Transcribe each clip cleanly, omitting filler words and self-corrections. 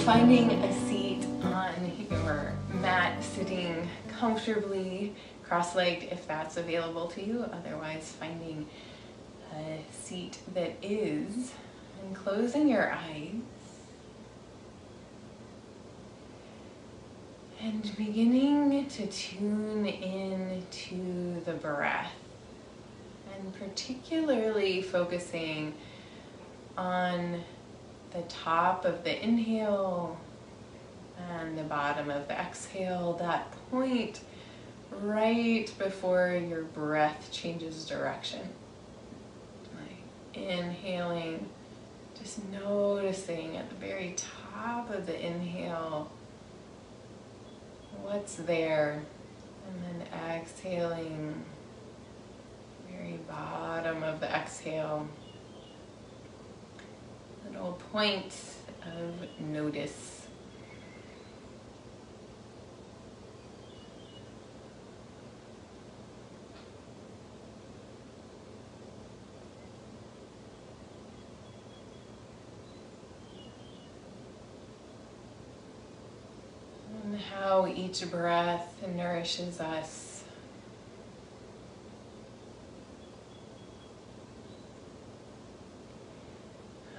finding a seat on your mat, sitting comfortably, cross-legged if that's available to you, otherwise finding a seat that is, and closing your eyes and beginning to tune in to the breath, and particularly focusing on the top of the inhale and the bottom of the exhale, that point right before your breath changes direction. Like inhaling, just noticing at the very top of the inhale what's there, and then exhaling, very bottom of the exhale. Little point of notice. And how each breath nourishes us.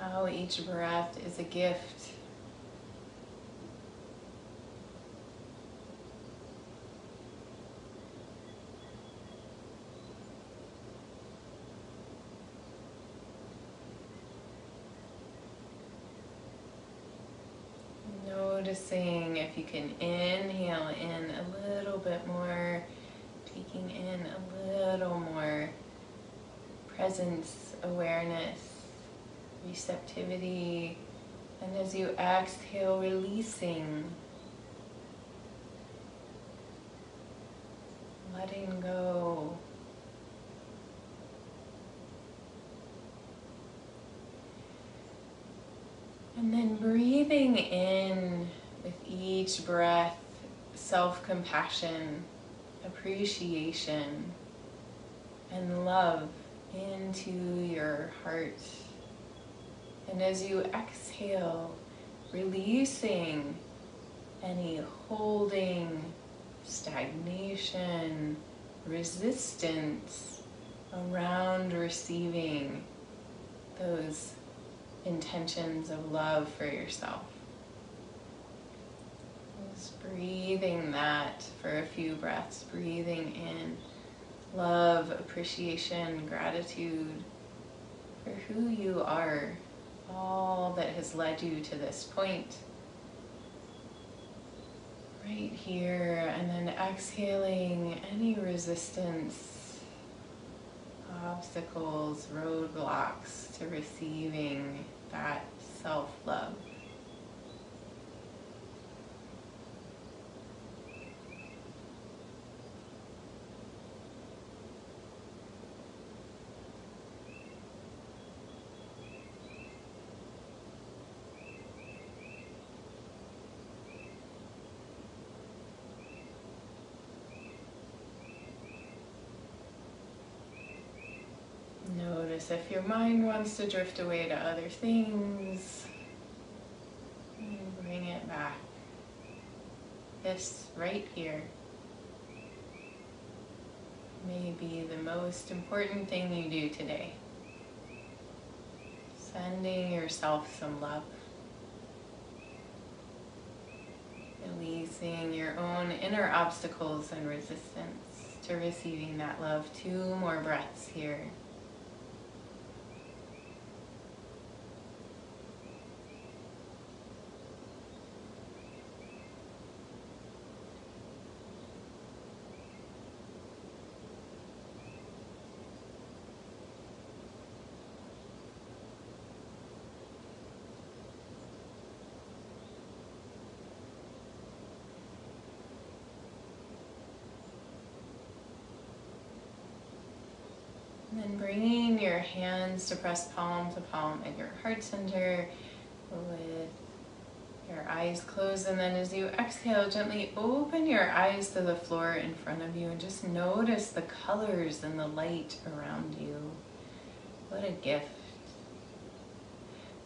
How each breath is a gift. Noticing if you can inhale in a little bit more, taking in a little more presence, awareness, receptivity, and as you exhale, releasing, letting go. And then breathing in with each breath, self-compassion, appreciation, and love into your heart. And as you exhale, releasing any holding, stagnation, resistance around receiving those intentions of love for yourself. Just breathing that for a few breaths, breathing in love, appreciation, gratitude for who you are, all that has led you to this point, right here, and then exhaling any resistance, obstacles, roadblocks to receiving that self-love. Notice if your mind wants to drift away to other things, and bring it back. This right here may be the most important thing you do today. Sending yourself some love. Releasing your own inner obstacles and resistance to receiving that love. 2 more breaths here. And then bringing your hands to press palm to palm at your heart center with your eyes closed. And then as you exhale, gently open your eyes to the floor in front of you and just notice the colors and the light around you. What a gift.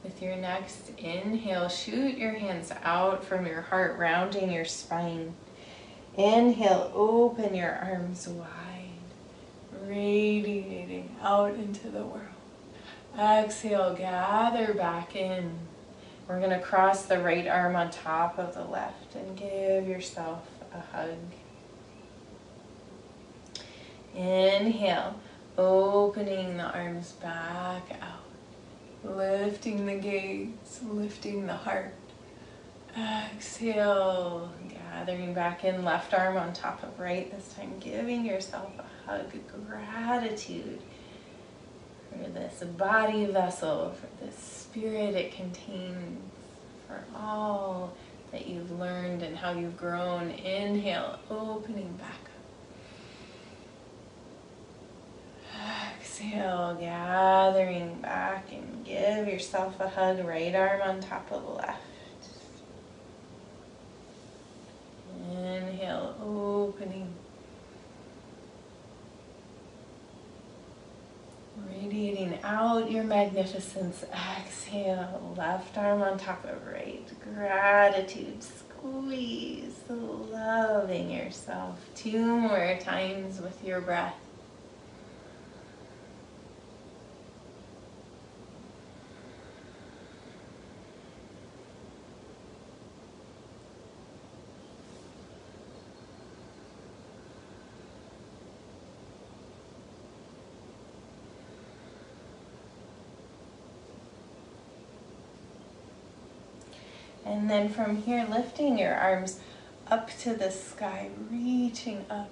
With your next inhale, shoot your hands out from your heart, rounding your spine. Inhale, open your arms wide, radiating out into the world. Exhale, gather back in. We're going to cross the right arm on top of the left and give yourself a hug. Inhale, opening the arms back out, lifting the gaze, lifting the heart. Exhale, gathering back in, left arm on top of right, this time giving yourself a hug, gratitude for this body vessel, for this spirit it contains, for all that you've learned and how you've grown. Inhale, opening back up. Exhale, gathering back, and give yourself a hug, right arm on top of the left. Inhale, opening. Radiating out your magnificence. Exhale, left arm on top of right. Gratitude, squeeze, loving yourself. 2 more times with your breath. And then from here, lifting your arms up to the sky, reaching up,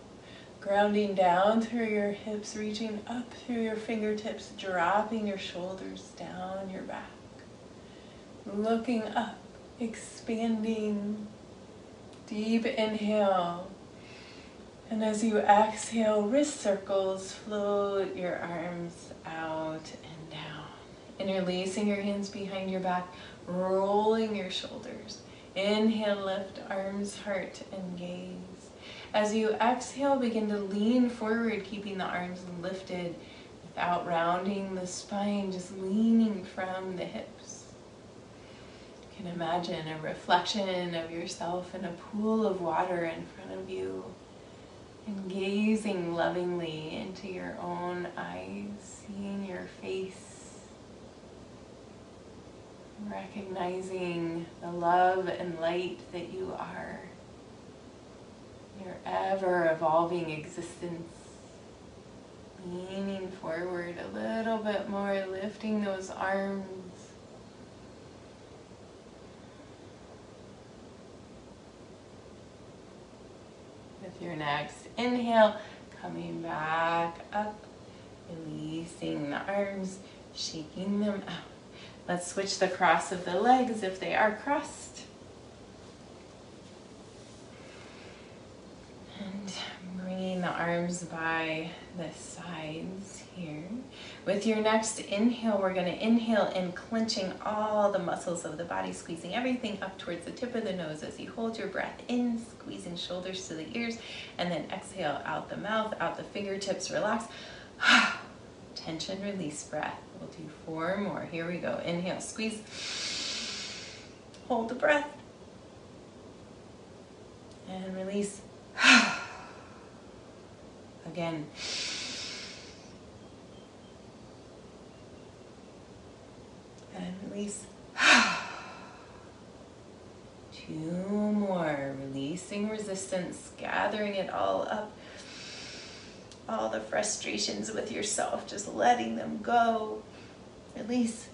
grounding down through your hips, reaching up through your fingertips, dropping your shoulders down your back. Looking up, expanding, deep inhale. And as you exhale, wrist circles, float your arms out and down. Interlacing your hands behind your back, rolling your shoulders. Inhale, lift arms, heart, and gaze. As you exhale, begin to lean forward, keeping the arms lifted without rounding the spine, just leaning from the hips. You can imagine a reflection of yourself in a pool of water in front of you, and gazing lovingly into your own eyes, seeing your face, recognizing the love and light that you are, your ever-evolving existence. Leaning forward a little bit more, lifting those arms. With your next inhale, coming back up, releasing the arms, shaking them out. Let's switch the cross of the legs if they are crossed. And bringing the arms by the sides here. With your next inhale, we're going to inhale and clenching all the muscles of the body, squeezing everything up towards the tip of the nose as you hold your breath in, squeezing shoulders to the ears, and then exhale out the mouth, out the fingertips, relax. Tension, release breath. We'll do 4 more. Here we go. Inhale, squeeze. Hold the breath. And release. Again. And release. 2 more. Releasing resistance, gathering it all up. All the frustrations with yourself, just letting them go. Release.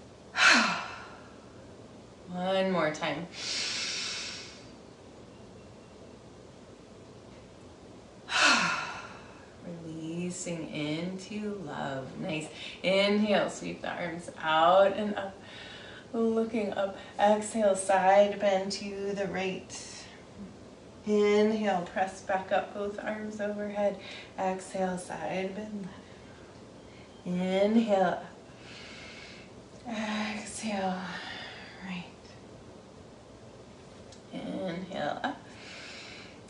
1 more time. Releasing into love. Nice. Inhale, sweep the arms out and up. Looking up. Exhale, side bend to the right. Inhale, press back up, both arms overhead. Exhale, side bend left. Inhale up. Exhale, right. Inhale up.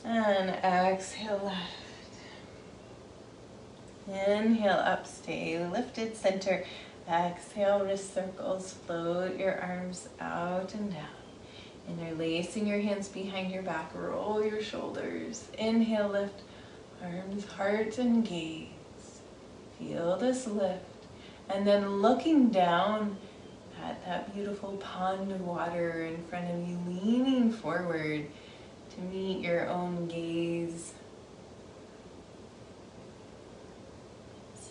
And exhale left. Inhale up, stay lifted, center. Exhale, wrist circles, float your arms out and down. Interlacing your hands behind your back, roll your shoulders. Inhale, lift, arms, heart, and gaze. Feel this lift. And then looking down at that beautiful pond of water in front of you, leaning forward to meet your own gaze.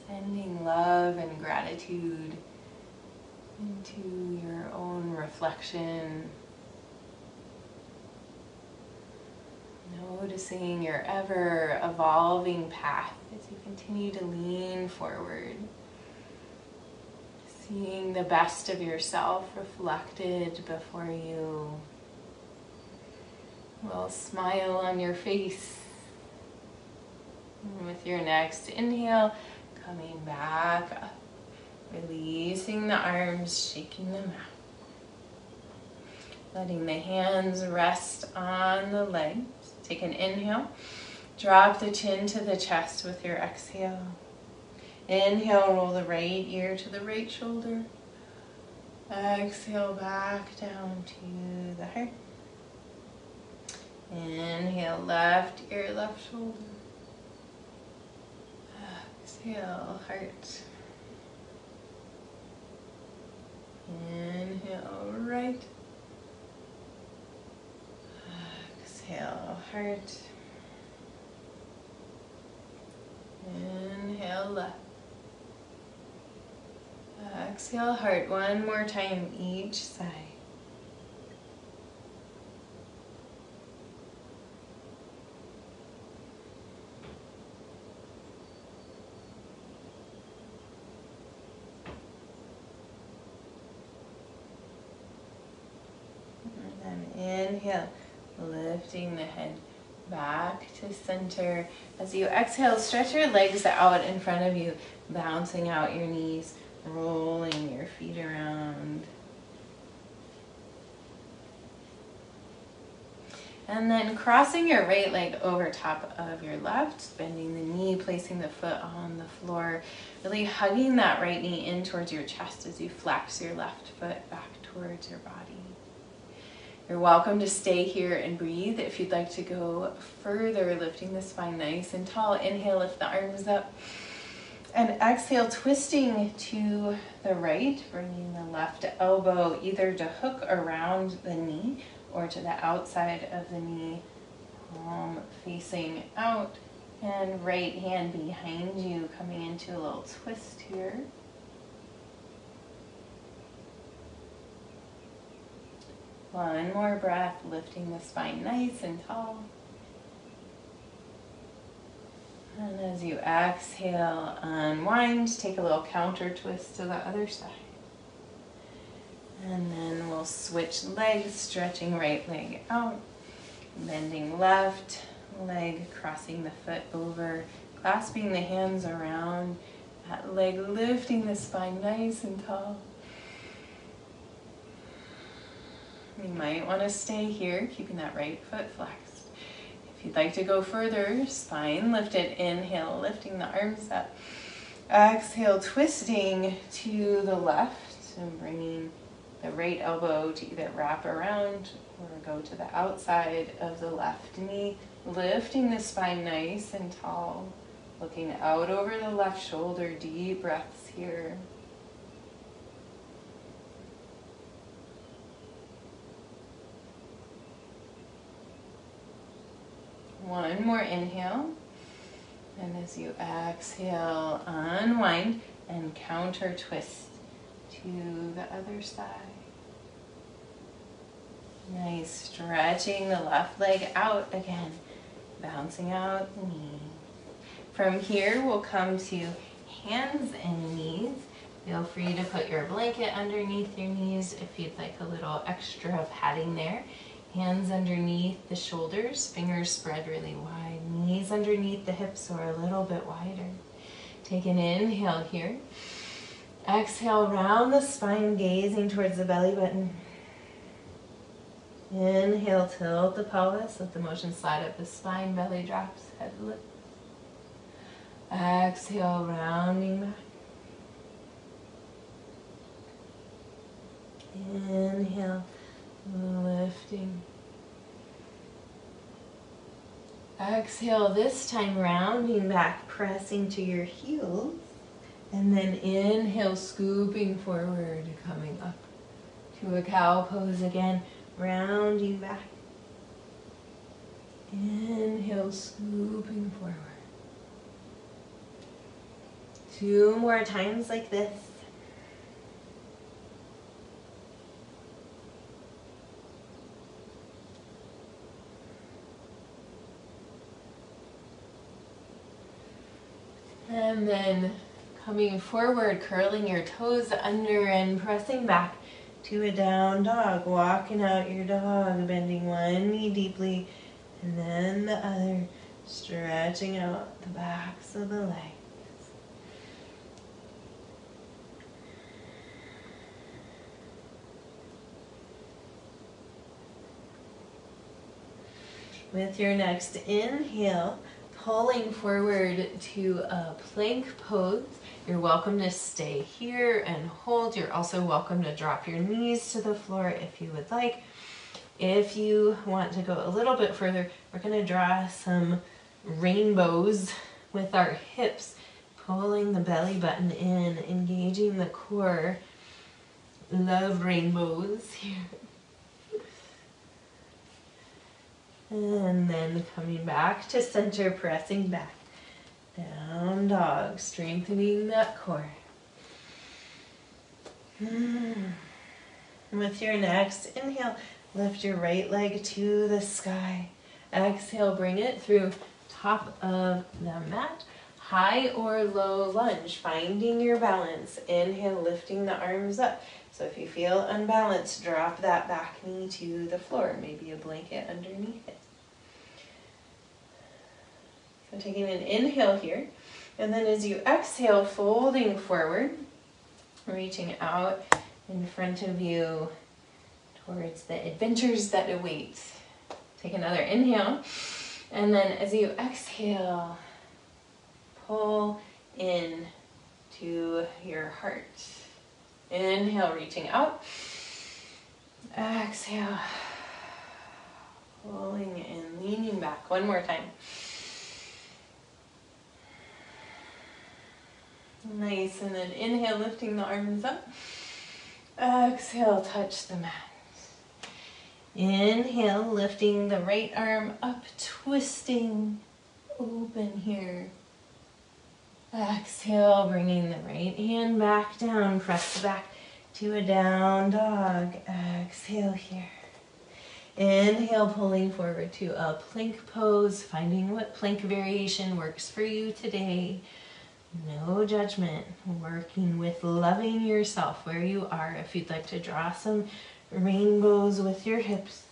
Sending love and gratitude into your own reflection. Noticing your ever evolving path as you continue to lean forward. Seeing the best of yourself reflected before you. A little smile on your face. And with your next inhale, coming back up, releasing the arms, shaking them out. Letting the hands rest on the legs. Take an inhale, drop the chin to the chest with your exhale. Inhale, roll the right ear to the right shoulder. Exhale, back down to the heart. Inhale, left ear, left shoulder. Exhale, heart. Inhale, right. Exhale, heart. Inhale, left. Exhale, heart. One more time each side. And then inhale, lifting the head back to center. As you exhale, stretch your legs out in front of you, bouncing out your knees, rolling your feet around. And then crossing your right leg over top of your left, bending the knee, placing the foot on the floor, really hugging that right knee in towards your chest as you flex your left foot back towards your body. You're welcome to stay here and breathe. If you'd like to go further, lifting the spine nice and tall, inhale, lift the arms up. And exhale, twisting to the right, bringing the left elbow either to hook around the knee or to the outside of the knee, palm facing out, and right hand behind you, coming into a little twist here. One more breath, lifting the spine nice and tall. And as you exhale, unwind, take a little counter twist to the other side. And then we'll switch legs, stretching right leg out, bending left leg, crossing the foot over, clasping the hands around that leg, lifting the spine nice and tall. You might want to stay here, keeping that right foot flexed. If you'd like to go further, spine lifted, inhale, lifting the arms up. Exhale, twisting to the left and bringing the right elbow to either wrap around or go to the outside of the left knee, lifting the spine nice and tall, looking out over the left shoulder, deep breaths here. One more inhale, and as you exhale, unwind and counter twist to the other side. Nice, stretching the left leg out again, bouncing out the knee. From here, we'll come to hands and knees. Feel free to put your blanket underneath your knees if you'd like a little extra padding there. Hands underneath the shoulders, fingers spread really wide, knees underneath the hips or a little bit wider. Take an inhale here. Exhale, round the spine, gazing towards the belly button. Inhale, tilt the pelvis, let the motion slide up the spine, belly drops, head lifts. Exhale, rounding back. Inhale, lifting. Exhale, this time rounding back, pressing to your heels. And then inhale, scooping forward, coming up to a cow pose again, rounding back. Inhale, scooping forward. 2 more times like this. And then coming forward, curling your toes under and pressing back to a down dog. Walking out your dog, bending one knee deeply and then the other, stretching out the backs of the legs. With your next inhale, pulling forward to a plank pose. You're welcome to stay here and hold. You're also welcome to drop your knees to the floor if you would like. If you want to go a little bit further, we're going to draw some rainbows with our hips, pulling the belly button in, engaging the core. Love rainbows here. And then coming back to center, pressing back. Down dog, strengthening that core. With your next inhale, lift your right leg to the sky. Exhale, bring it through top of the mat. High or low lunge, finding your balance. Inhale, lifting the arms up. So if you feel unbalanced, drop that back knee to the floor, maybe a blanket underneath it. So taking an inhale here, and then as you exhale, folding forward, reaching out in front of you towards the adventures that await. Take another inhale, and then as you exhale, pull in to your heart. Inhale, reaching out. Exhale, pulling and leaning back. One more time. Nice, and then inhale, lifting the arms up. Exhale, touch the mat. Inhale, lifting the right arm up, twisting, open here. Exhale, bringing the right hand back down, press back to a down dog. Exhale here. Inhale, pulling forward to a plank pose, finding what plank variation works for you today. No judgment, working with loving yourself where you are. If you'd like to draw some rainbows with your hips.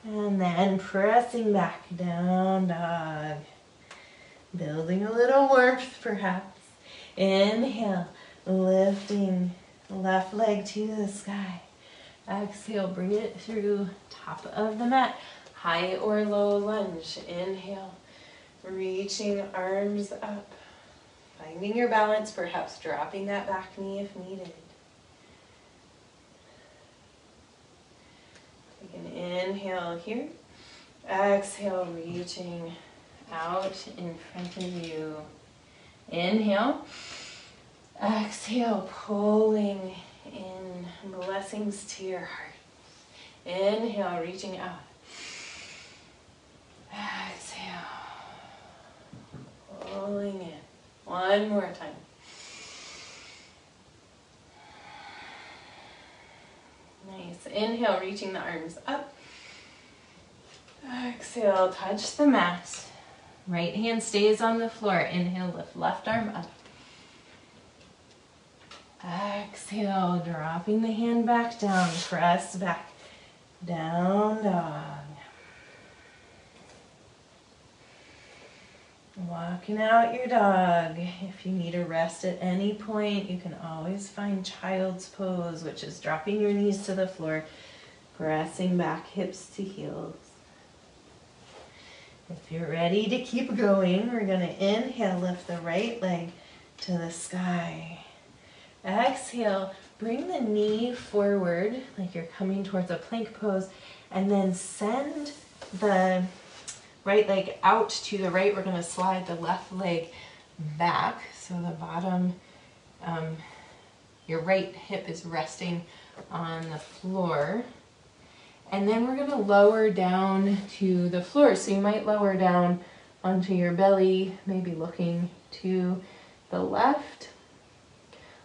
And then pressing back, down dog. Building a little warmth perhaps. Inhale, lifting left leg to the sky. Exhale, bring it through top of the mat. High or low lunge. Inhale, reaching arms up. Finding your balance, perhaps dropping that back knee if needed. Take an inhale here. Exhale, reaching out in front of you. Inhale. Exhale, pulling in, blessings to your heart. Inhale, reaching out. Exhale, pulling in. One more time. Nice. Inhale, reaching the arms up. Exhale, touch the mat. Right hand stays on the floor. Inhale, lift left arm up. Exhale, dropping the hand back down, press back, down dog. Walking out your dog. If you need a rest at any point, you can always find child's pose, which is dropping your knees to the floor, pressing back hips to heels. If you're ready to keep going, we're going to inhale, lift the right leg to the sky. Exhale, bring the knee forward like you're coming towards a plank pose, and then send the right leg out to the right. We're going to slide the left leg back so the bottom, your right hip is resting on the floor. And then we're going to lower down to the floor. So you might lower down onto your belly, maybe looking to the left,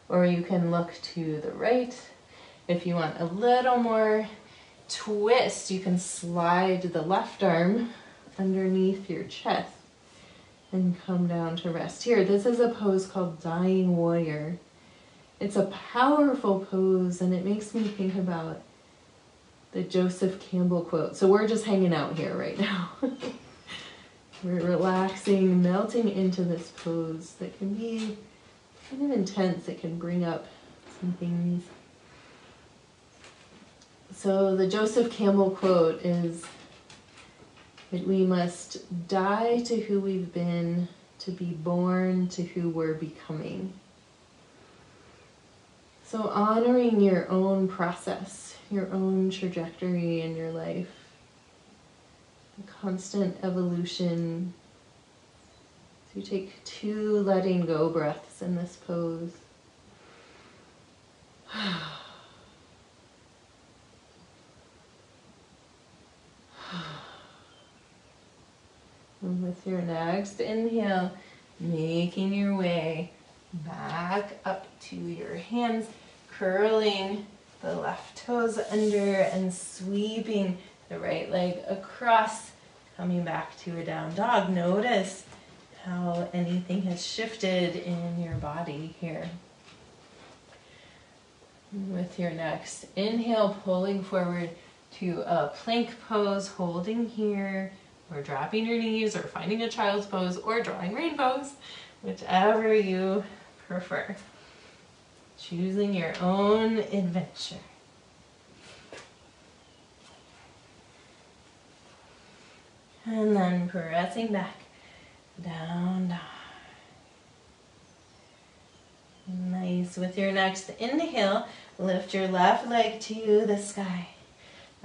or you can look to the right. If you want a little more twist, you can slide the left arm underneath your chest and come down to rest here. This is a pose called Dying Warrior. It's a powerful pose, and it makes me think about the Joseph Campbell quote. So we're just hanging out here right now. We're relaxing, melting into this pose that can be kind of intense. It can bring up some things. So the Joseph Campbell quote is that we must die to who we've been to be born to who we're becoming. So honoring your own process, your own trajectory in your life, the constant evolution. So you take 2 letting go breaths in this pose. And with your next inhale, making your way back up to your hands, curling the left toes under and sweeping the right leg across, coming back to a down dog. Notice how anything has shifted in your body here. With your next inhale, pulling forward to a plank pose, holding here, or dropping your knees, or finding a child's pose, or drawing rainbows, whichever you prefer. Choosing your own adventure. And then pressing back, down, down. Nice. With your next inhale, lift your left leg to the sky.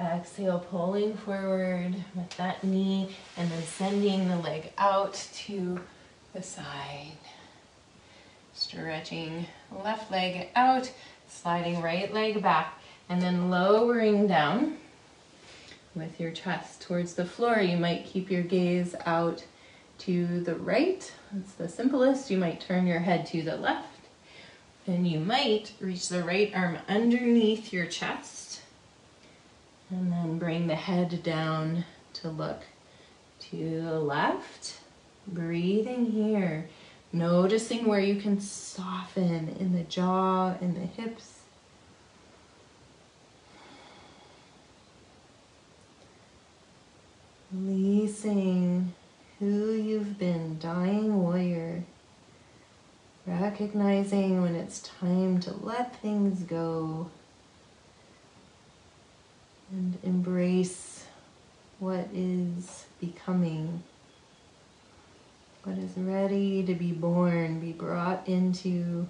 Exhale, pulling forward with that knee, and then sending the leg out to the side. Stretching left leg out, sliding right leg back, and then lowering down with your chest towards the floor. You might keep your gaze out to the right. That's the simplest. You might turn your head to the left, and you might reach the right arm underneath your chest, and then bring the head down to look to the left. Breathing here. Noticing where you can soften in the jaw and the hips. Releasing who you've been, dying warrior. Recognizing when it's time to let things go and embrace what is becoming. What is ready to be born, be brought into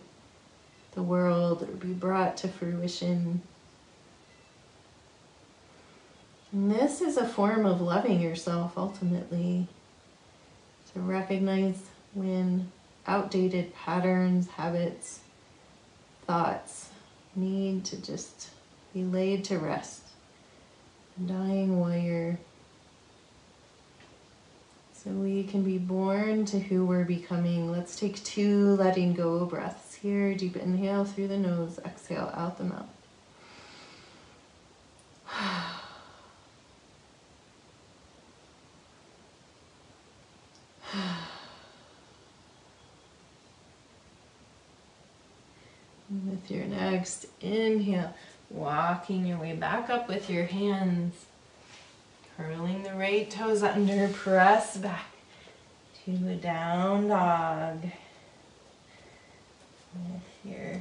the world, or be brought to fruition. And this is a form of loving yourself, ultimately. To recognize when outdated patterns, habits, thoughts need to just be laid to rest. Dying warrior. So we can be born to who we're becoming. Let's take 2 letting go breaths here. Deep inhale through the nose, exhale out the mouth. And with your next inhale, walking your way back up with your hands. Curling the right toes under, press back to a down dog. With your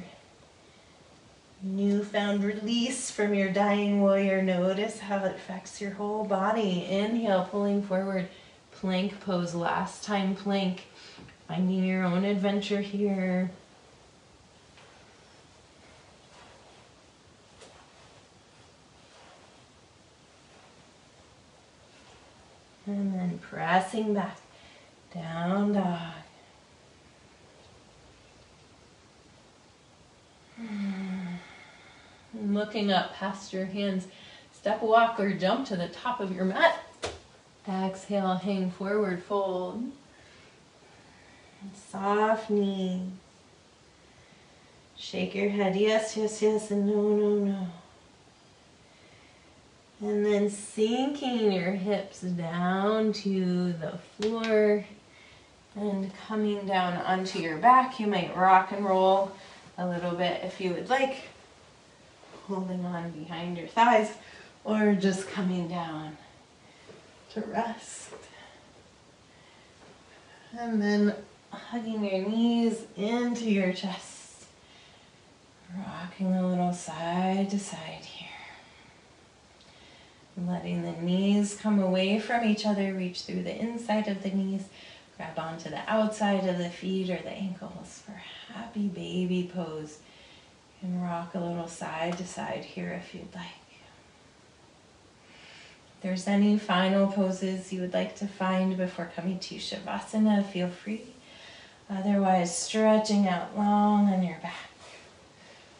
newfound release from your dying warrior, notice how it affects your whole body. Inhale, pulling forward, Plank pose, last time plank. Finding your own adventure here. And then pressing back, down dog. And looking up past your hands, step, walk, or jump to the top of your mat. Exhale, hang forward, fold. Soft knees. Shake your head, yes, yes, yes, and no, no, no. And then sinking your hips down to the floor and coming down onto your back. You might rock and roll a little bit if you would like, holding on behind your thighs, or just coming down to rest. And then hugging your knees into your chest, rocking a little side to side here. Letting the knees come away from each other, reach through the inside of the knees, grab onto the outside of the feet or the ankles for happy baby pose. And rock a little side to side here if you'd like. If there's any final poses you would like to find before coming to Shavasana, feel free. Otherwise, stretching out long on your back.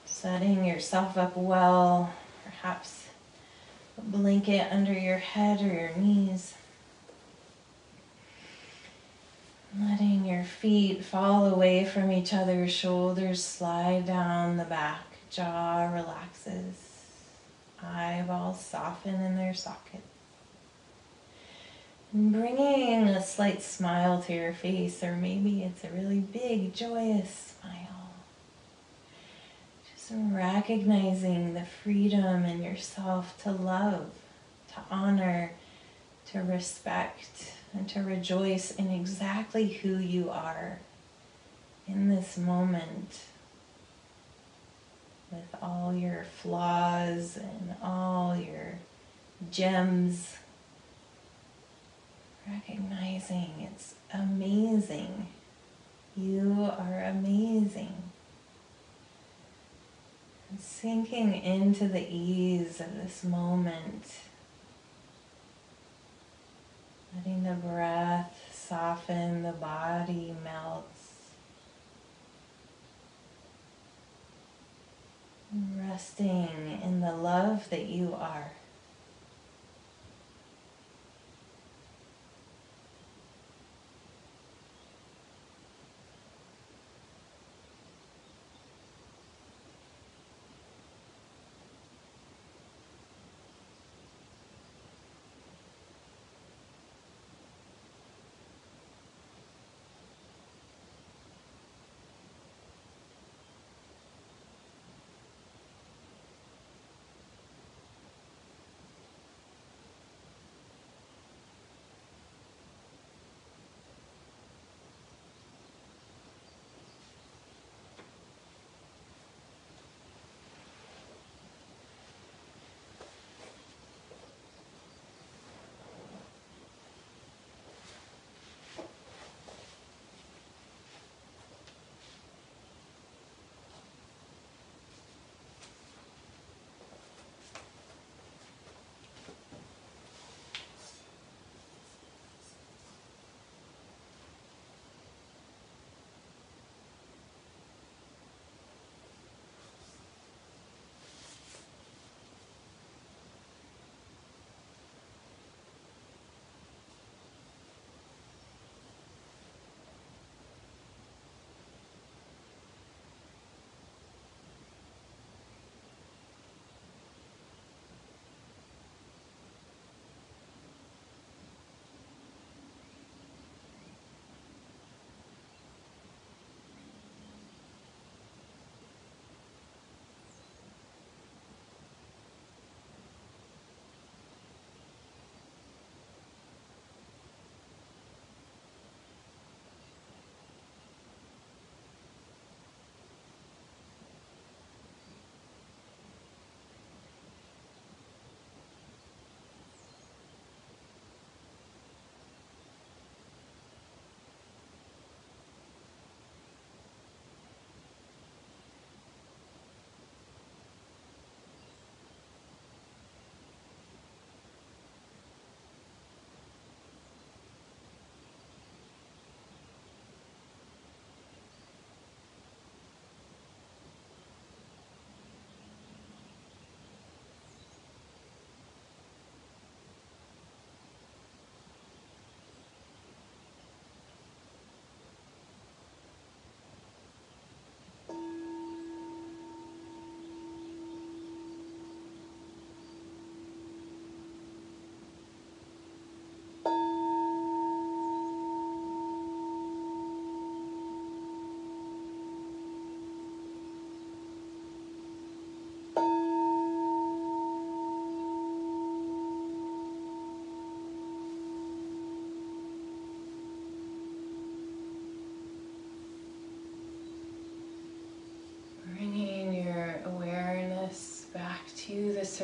Setting yourself up well, perhaps a blanket under your head or your knees. Letting your feet fall away from each other, shoulders slide down the back, jaw relaxes, eyeballs soften in their socket. And bringing a slight smile to your face, or maybe it's a really big, joyous smile. Just recognizing the freedom in yourself to love, to honor, to respect, and to rejoice in exactly who you are in this moment, with all your flaws and all your gems. Recognizing it's amazing. You are amazing. And sinking into the ease of this moment. Letting the breath soften, the body melts. Resting in the love that you are.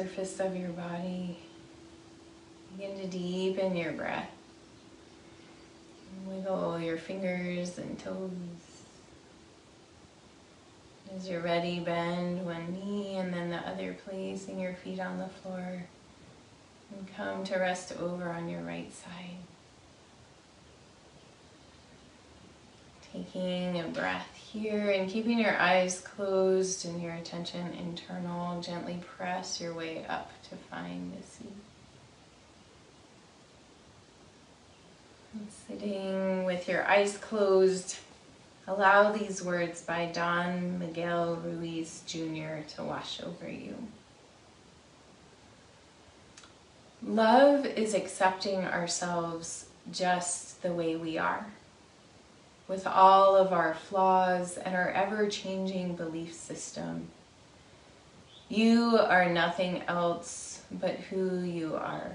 surface of your body. Begin to deepen your breath. Wiggle your fingers and toes. As you're ready, bend one knee and then the other, placing your feet on the floor. And come to rest over on your right side. Taking a breath here and keeping your eyes closed and your attention internal, gently press your way up to find the seat. And sitting with your eyes closed, allow these words by Don Miguel Ruiz Jr. to wash over you. Love is accepting ourselves just the way we are, with all of our flaws and our ever-changing belief system. You are nothing else but who you are.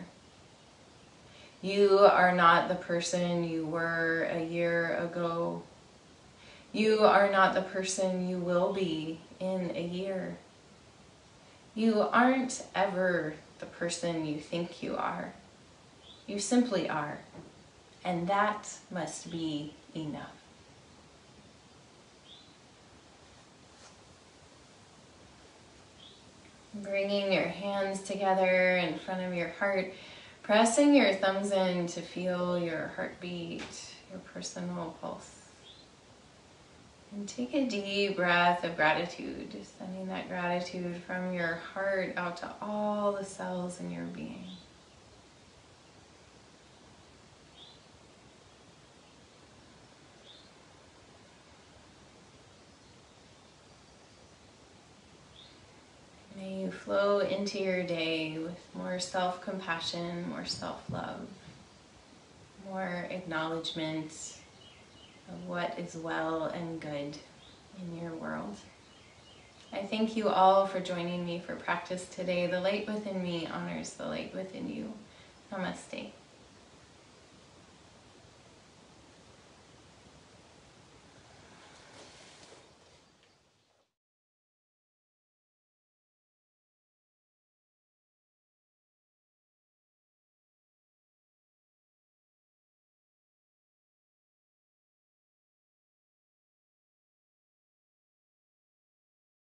You are not the person you were a year ago. You are not the person you will be in a year. You aren't ever the person you think you are. You simply are, and that must be enough. Bringing your hands together in front of your heart, pressing your thumbs in to feel your heartbeat, your personal pulse. And take a deep breath of gratitude, sending that gratitude from your heart out to all the cells in your being. May you flow into your day with more self-compassion, more self-love, more acknowledgement of what is well and good in your world. I thank you all for joining me for practice today. The light within me honors the light within you. Namaste.